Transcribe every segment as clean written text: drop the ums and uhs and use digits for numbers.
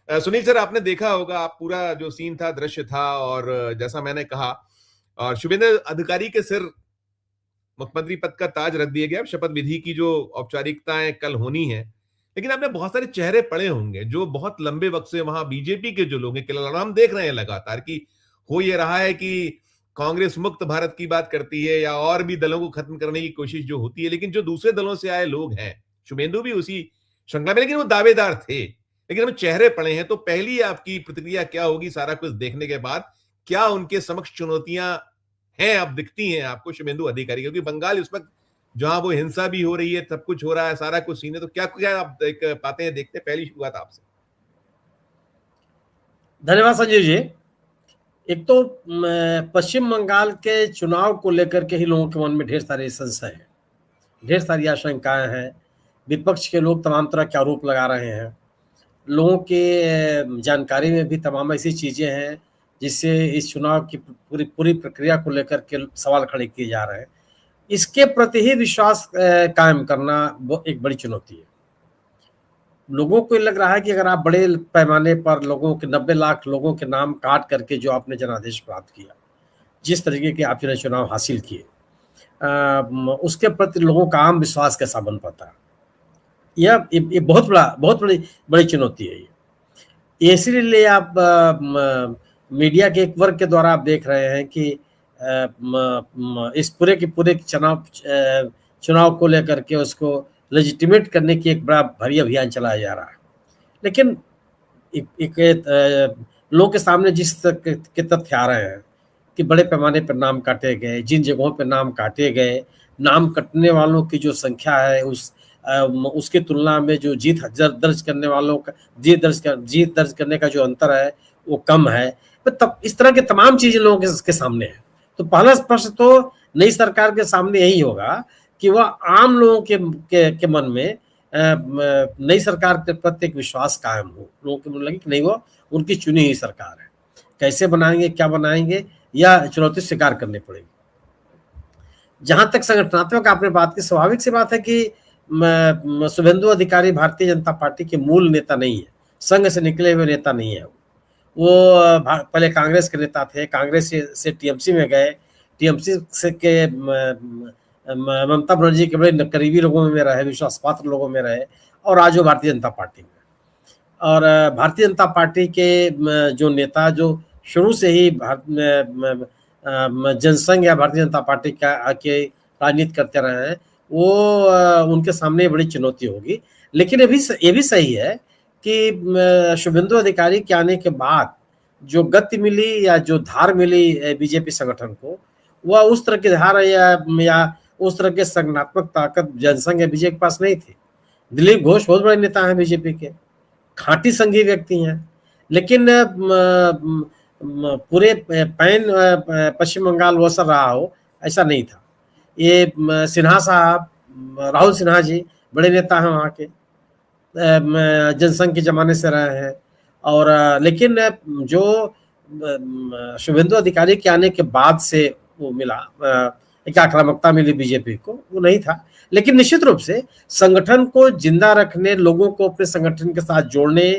Sunil sir, आपने देखा होगा, आप पूरा जो सीन था, दृश्य था, और जैसा मैंने कहा, और शुभेंद्र अधिकारी के सिर मुख्यमंत्री पद का ताज रख दिया गया। शपथ विधि की जो औपचारिकताएं कल होनी है, लेकिन आपने बहुत सारे चेहरे पड़े होंगे जो बहुत लंबे वक्त से वहां बीजेपी के जो लोग हैं, हम देख रहे हैं लगातार कि हो ये रहा है कि कांग्रेस मुक्त भारत की बात करती है या और भी दलों को खत्म करने की कोशिश जो होती है, लेकिन जो दूसरे दलों से आए लोग हैं, शुभेंदु भी उसी श्रृंखला में, लेकिन वो दावेदार थे। लेकिन अब चेहरे पड़े हैं, तो पहली आपकी प्रतिक्रिया क्या होगी सारा कुछ देखने के बाद? क्या उनके समक्ष चुनौतियां हैं, अब दिखती हैं आपको शुभेंदु अधिकारी? क्योंकि बंगाल इस वक्त जहां वो हिंसा भी हो रही है, सब कुछ हो रहा है, सारा कुछ सीन है, तो क्या क्या आप पाते हैं, देखते हैं? पहली शुरुआत आपसे। धन्यवाद संजय जी। एक तो पश्चिम बंगाल के चुनाव को लेकर के ही लोगों के मन में ढेर सारे संशय हैं, ढेर सारी आशंकाएं हैं। विपक्ष के लोग तमाम तरह के आरोप लगा रहे हैं। लोगों के जानकारी में भी तमाम ऐसी चीजें हैं जिससे इस चुनाव की पूरी पूरी प्रक्रिया को लेकर के सवाल खड़े किए जा रहे हैं। इसके प्रति ही विश्वास कायम करना वो एक बड़ी चुनौती है। लोगों को लग रहा है कि अगर आप बड़े पैमाने पर लोगों के 90 लाख लोगों के नाम काट करके जो आपने जनादेश प्राप्त किया, जिस तरीके के आपने चुनाव हासिल किए, उसके प्रति लोगों का आम विश्वास कैसा बन पाता है? ये बहुत बड़ी चुनौती है। ये इसीलिए आप मीडिया के एक वर्ग के द्वारा आप देख रहे हैं कि इस पूरे के पूरे चुनाव को लेकर के उसको लेजिटिमेट करने की एक बड़ा भारी अभियान चलाया जा रहा है। लेकिन लोगों के सामने जिस के तथ्य आ रहे हैं कि बड़े पैमाने पर नाम काटे गए, जिन जगहों पर नाम काटे गए, नाम कटने वालों की जो संख्या है उसकी तुलना में जो जीत दर्ज करने वालों का जीत दर्ज करने का जो अंतर है वो कम है। तो तब इस तरह के तमाम चीजें लोगों के सामने है। तो पहला प्रश्न तो नई सरकार के सामने यही होगा कि वह आम लोगों के मन में नई सरकार के प्रति एक विश्वास कायम हो, लोगों के मन लगे कि नहीं वो उनकी चुनी हुई सरकार है। कैसे बनाएंगे, क्या बनाएंगे, या चुनौती स्वीकार करनी पड़ेगी। जहां तक संगठनात्मक आपने बात की, स्वाभाविक सी बात है कि शुभेंदु अधिकारी भारतीय जनता पार्टी के मूल नेता नहीं है, संघ से निकले हुए नेता नहीं है। वो पहले कांग्रेस के नेता थे, कांग्रेस से टीएमसी में गए, टीएमसी से के ममता बनर्जी के बड़े करीबी लोगों में रहे, विश्वास पात्र लोगों में रहे, और आज वो भारतीय जनता पार्टी में। और भारतीय जनता पार्टी के जो नेता जो शुरू से ही जनसंघ या भारतीय जनता पार्टी के राजनीति करते रहे हैं, वो उनके सामने बड़ी चुनौती होगी। लेकिन ये भी सही है कि शुभेंदु अधिकारी के आने के बाद जो गति मिली या जो धार मिली बीजेपी संगठन को, वह उस तरह की धार या उस तरह के संगठनात्मक ताकत जनसंघ या बीजेपी के पास नहीं थी। दिलीप घोष बहुत बड़े नेता हैं बीजेपी के, खाटी संघी व्यक्ति हैं, लेकिन पूरे पैन पश्चिम बंगाल वो सर रहा हो ऐसा नहीं था। ये सिन्हा साहब, राहुल सिन्हा जी बड़े नेता हैं वहाँ के, जनसंघ के जमाने से रहे हैं। और लेकिन जो शुभेंदु अधिकारी के आने के बाद से वो मिला, एक आक्रामकता मिली बीजेपी को, वो नहीं था। लेकिन निश्चित रूप से संगठन को जिंदा रखने, लोगों को अपने संगठन के साथ जोड़ने,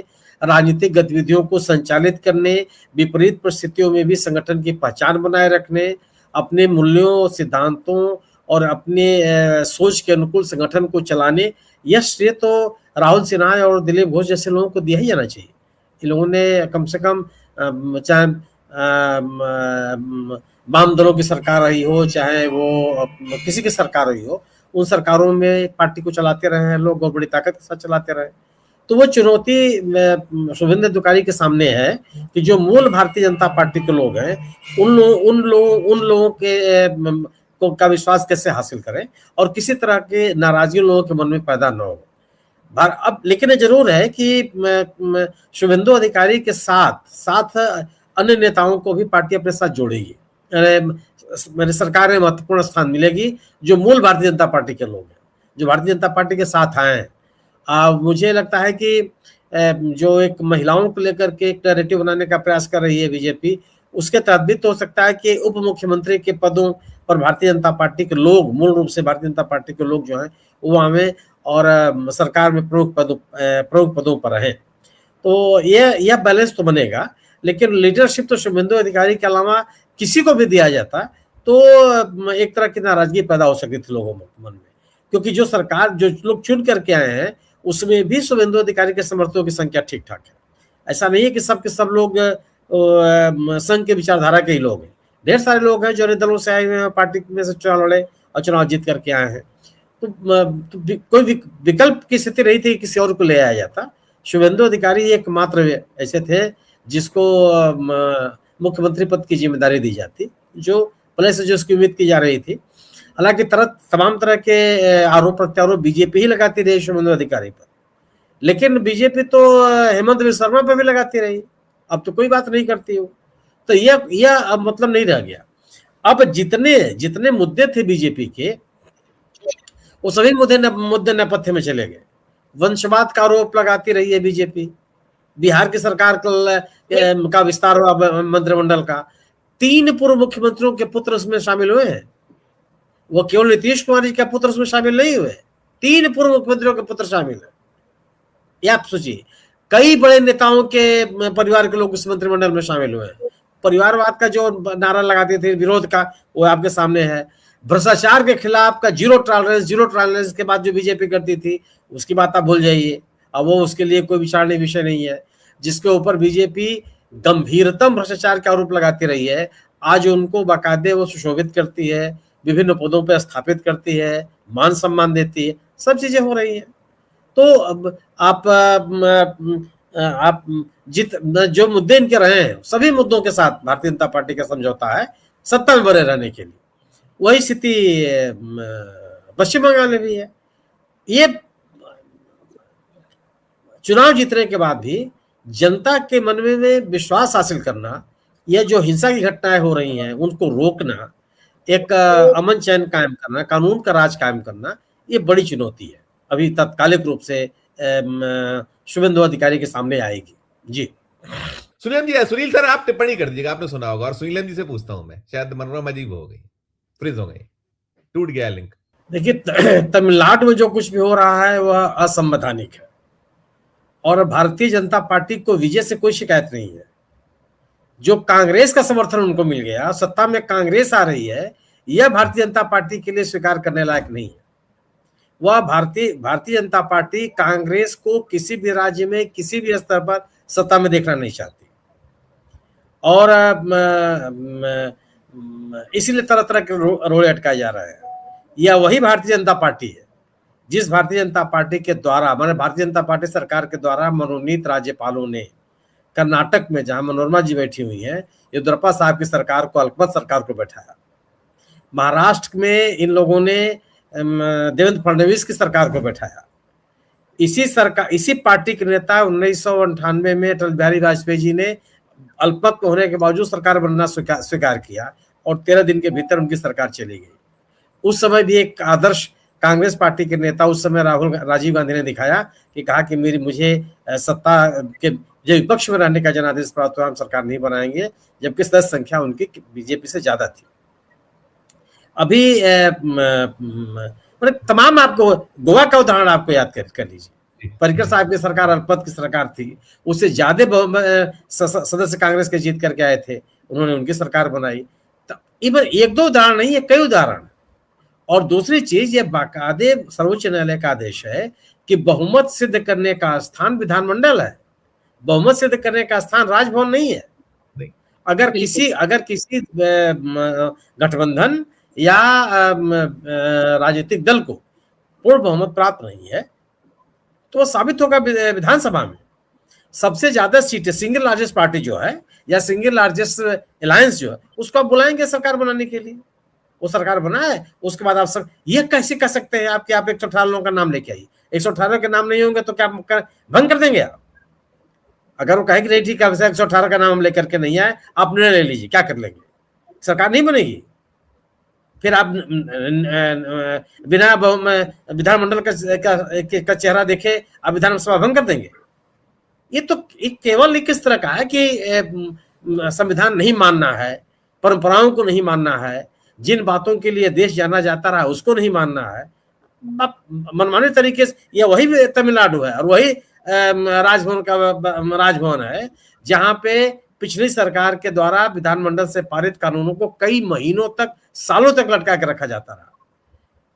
राजनीतिक गतिविधियों को संचालित करने, विपरीत परिस्थितियों में भी संगठन की पहचान बनाए रखने, अपने मूल्यों, सिद्धांतों और अपने सोच के अनुकूल संगठन को चलाने, यह श्रेय तो राहुल सिन्हा और दिलीप घोष जैसे लोगों को दिया ही जाना चाहिए। इन लोगों ने कम से कम, चाहे वाम दलों की सरकार रही हो, चाहे वो किसी की सरकार रही हो, उन सरकारों में पार्टी को चलाते रहे हैं लोग और बड़ी ताकत के साथ चलाते रहे। तो वो चुनौती शुभेंदु अधिकारी के सामने है कि जो मूल भारतीय जनता पार्टी के लोग हैं, उन लोगों के का विश्वास कैसे हासिल करें और किसी तरह के नाराजगी लोगों के मन में पैदा न हो। अब लेकिन ये जरूर है कि शुभेंदु अधिकारी के साथ साथ अन्य नेताओं को भी पार्टी अपने साथ जोड़ेगी। मेरी सरकार में महत्वपूर्ण स्थान मिलेगी जो मूल भारतीय जनता पार्टी के लोग हैं, जो भारतीय जनता पार्टी के साथ आए हैं। मुझे लगता है कि जो एक महिलाओं को लेकर के एक नैरेटिव बनाने का प्रयास कर रही है बीजेपी, उसके तहत भी तो हो सकता है कि उप मुख्यमंत्री के पदों पर भारतीय जनता पार्टी के लोग, मूल रूप से भारतीय जनता पार्टी के लोग जो हैं वो आवे और सरकार में प्रमुख पदों पर रहें। तो यह बैलेंस तो बनेगा, लेकिन लीडरशिप तो शुभेंदु अधिकारी के अलावा किसी को भी दिया जाता तो एक तरह की नाराजगी पैदा हो सकती थी लोगों में मन में, क्योंकि जो सरकार जो लोग चुन करके आए हैं उसमें भी शुभेंदु अधिकारी के समर्थकों की संख्या ठीक ठाक है। ऐसा नहीं है कि सब के सब लोग संघ के विचारधारा के ही लोग हैं। ढेर सारे लोग हैं जो अन्य दलों से आए हुए हैं, पार्टी में से चुनाव लड़े और चुनाव जीत करके आए हैं। तो कोई विकल्प की स्थिति नहीं थी, किसी और को ले आया जाता। शुभेंदु अधिकारी एकमात्र ऐसे थे जिसको मुख्यमंत्री पद की जिम्मेदारी दी जाती, जो पहले से जो उसकी उम्मीद की जा रही थी। हालांकि तमाम तरह के आरोप प्रत्यारोप बीजेपी ही लगाती रही शुभेंदु अधिकारी पर, लेकिन बीजेपी तो हेमंत बिस्वा शर्मा पर भी लगाती रही, अब तो कोई बात नहीं करती हो। तो यह अब मतलब नहीं रह गया। अब जितने जितने मुद्दे थे बीजेपी के, वो सभी मुद्दे नेपथ्य में चले गए। वंशवाद का आरोप लगाती रही है बीजेपी, बिहार की सरकार का विस्तार हुआ मंत्रिमंडल का, 3 पूर्व मुख्यमंत्रियों के पुत्र उसमें शामिल हुए हैं। वो केवल नीतीश कुमार जी के पुत्र उसमें शामिल नहीं हुए, 3 पूर्व मुख्यमंत्रियों के पुत्र शामिल है। ये आप सोचिए, कई बड़े नेताओं के परिवार के लोग उस मंत्रिमंडल में शामिल हुए हैं। परिवारवाद का जो नारा लगाते थे विरोध का, वो आपके सामने है। भ्रष्टाचार के खिलाफ का जीरो टॉलरेंस के बाद जो बीजेपी करती थी उसकी बात आप भूल जाइए, अब वो उसके लिए कोई विचारने विषय नहीं है। जिसके ऊपर बीजेपी गंभीरतम भ्रष्टाचार का आरोप लगाती रही है, आज उनको बाकायदे वो सुशोभित करती है, विभिन्न पदों पर स्थापित करती है, मान सम्मान देती है, सब चीजें हो रही हैं। तो अब आप जो मुद्दे इनके रहे हैं सभी मुद्दों के साथ भारतीय जनता पार्टी का समझौता है सत्ता में बने रहने के लिए। वही स्थिति पश्चिम बंगाल में भी है। ये चुनाव जीतने के बाद भी जनता के मन में विश्वास हासिल करना, यह जो हिंसा की घटनाएं हो रही हैं उनको रोकना, एक अमन चैन कायम करना, कानून का राज कायम करना, ये बड़ी चुनौती है। अभी तात्कालिक रूप से शुभेंदु अधिकारी के सामने आएगी। जी सुनील सर आप टिप्पणी कर दीजिएगा, आपने सुना होगा। और सुनील जी से पूछता हूं मैं, शायद मनोरमा अजीब हो गई, फ्रीज हो गई, टूट गया लिंक। देखिए, तमिलनाडु में जो कुछ भी हो रहा है वह असंवैधानिक है और भारतीय जनता पार्टी को विजय से कोई शिकायत नहीं है। जो कांग्रेस का समर्थन उनको मिल गया, सत्ता में कांग्रेस आ रही है, यह भारतीय जनता पार्टी के लिए स्वीकार करने लायक नहीं है। वह भारतीय जनता पार्टी कांग्रेस को किसी भी राज्य में किसी भी स्तर पर सत्ता में देखना नहीं चाहती और इसीलिए तरह तरह के रोड़े अटकाए जा रहे हैं। यह वही भारतीय जनता पार्टी है जिस भारतीय जनता पार्टी के द्वारा, माने भारतीय जनता पार्टी सरकार के द्वारा मनोनीत राज्यपालों ने कर्नाटक में, जहां मनोरमा जी बैठी हुई हैं, येदियुरप्पा साहब की सरकार को, अल्पमत सरकार को बैठाया। महाराष्ट्र में इन लोगों ने देवेंद्र फडणवीस की सरकार को बैठाया। इसी पार्टी के नेता 1998 में अटल बिहारी वाजपेयी जी ने अल्पमत होने के बावजूद सरकार बनना स्वीकार किया और 13 दिन के भीतर उनकी सरकार चली गई। उस समय भी एक आदर्श कांग्रेस पार्टी के नेता, उस समय राजीव गांधी ने दिखाया कि कहा कि मुझे सत्ता के जो विपक्ष में रहने का जनादेश प्राप्त हुआ, हम सरकार नहीं बनाएंगे, जबकि सदस्य संख्या उनकी बीजेपी से ज्यादा थी। अभी तमाम, आपको गोवा का उदाहरण आपको याद कर लीजिए। पर्रिकर साहब की सरकार अल्पमत की सरकार थी, उससे ज्यादा सदस्य कांग्रेस के जीत करके आए थे, उन्होंने उनकी सरकार बनाई। इवन एक दो उदाहरण नहीं है, कई उदाहरण। और दूसरी चीज, ये बाकायदे सर्वोच्च न्यायालय का आदेश है कि बहुमत सिद्ध करने का स्थान विधानमंडल है, बहुमत सिद्ध करने का स्थान राजभवन नहीं है। अगर किसी गठबंधन या राजनीतिक दल को पूर्ण बहुमत प्राप्त नहीं है तो वो साबित होगा विधानसभा में। सबसे ज्यादा सीटें सिंगल लार्जेस्ट पार्टी जो है या सिंगल लार्जेस्ट अलायंस जो है, उसको आप बुलाएंगे सरकार बनाने के लिए, वो सरकार बनाए। उसके बाद आप ये कैसे कह सकते हैं आप कि आप 118 लोगों का नाम लेके आइए? 118 के नाम नहीं होंगे तो क्या भंग कर देंगे आप? अगर वो कहेगी नहीं ठीक है 118 का नाम हम लेकर के नहीं आए, आप निर्णय ले लीजिए, क्या कर लेंगे? सरकार नहीं बनेगी। फिर आप बिना विधानमंडल का चेहरा देखे आप विधानसभा भंग कर देंगे? ये तो केवल किस तरह का है कि संविधान नहीं मानना है, परंपराओं को नहीं मानना है, जिन बातों के लिए देश जाना जाता रहा उसको नहीं मानना है। मनमाने तरीके से, यह वही तमिलनाडु है और वही राजभवन का राजभवन है, जहां पे पिछली सरकार के द्वारा विधानमंडल से पारित कानूनों को कई महीनों तक, सालों तक लटका के रखा जाता रहा।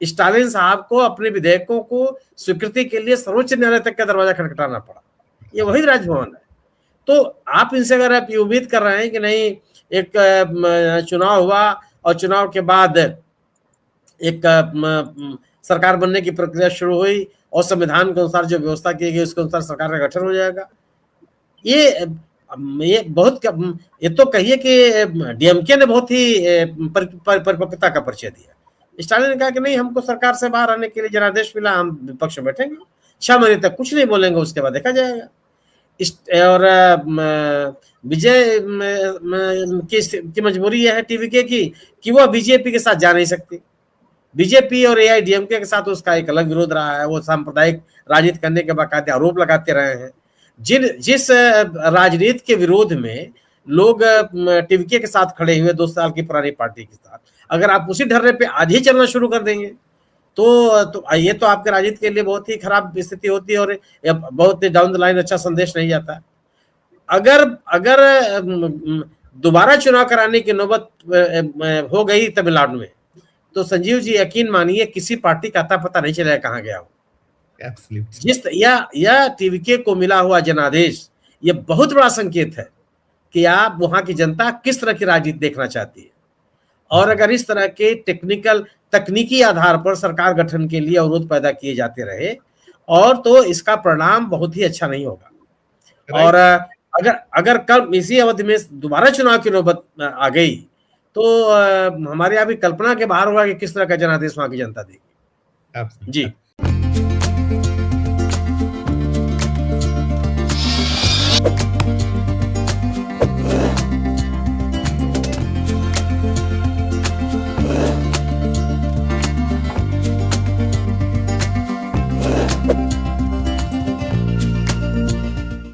स्टालिन साहब को अपने विधेयकों को स्वीकृति के लिए सर्वोच्च न्यायालय तक का दरवाजा खटखटाना पड़ा। ये वही राजभवन है। तो आप इनसे अगर आप ये उम्मीद कर रहे हैं कि नहीं, एक चुनाव हुआ और चुनाव के बाद एक सरकार बनने की प्रक्रिया शुरू हुई और संविधान के अनुसार जो व्यवस्था की गई उसके अनुसार सरकार का गठन हो जाएगा, ये बहुत, ये तो कहिए कि डीएमके ने बहुत ही परिपक्वता का परिचय दिया। स्टालिन ने कहा कि नहीं, हमको सरकार से बाहर आने के लिए जनादेश मिला, हम विपक्ष में बैठेंगे, 6 महीने तक कुछ नहीं बोलेंगे, उसके बाद देखा जाएगा। और विजय की मजबूरी यह है टीवीके की कि वह बीजेपी के साथ जा नहीं सकती। बीजेपी और एआईडीएमके के साथ उसका एक अलग विरोध रहा है, वो सांप्रदायिक राजनीति करने के बाकायदे आरोप लगाते रहे हैं। जिस राजनीति के विरोध में लोग टीवीके के साथ खड़े हुए 2 साल की पुरानी पार्टी के साथ, अगर आप उसी ढर्रे पे आज ही चलना शुरू कर देंगे तो ये तो आपके राजनीति के लिए बहुत ही खराब स्थिति होती है और बहुत डाउन द लाइन अच्छा संदेश नहीं जाता। अगर दोबारा चुनाव कराने की नौबत हो गई तमिलनाडु में, तो संजीव जी यकीन मानिए किसी पार्टी का अता पता नहीं चलेगा कहाँ गया हो। या टीवीके को मिला हुआ जनादेश ये बहुत बड़ा संकेत है कि आप वहां की जनता किस तरह की राजनीति देखना चाहती है, और अगर इस तरह के तकनीकी आधार पर सरकार गठन के लिए अवरोध पैदा किए जाते रहे और तो इसका परिणाम बहुत ही अच्छा नहीं होगा। और अगर कल इसी अवधि में दोबारा चुनाव की नौबत आ गई तो हमारे यहाँ भी कल्पना के बाहर होगा कि किस तरह का जनादेश वहां की जनता देगी। जी।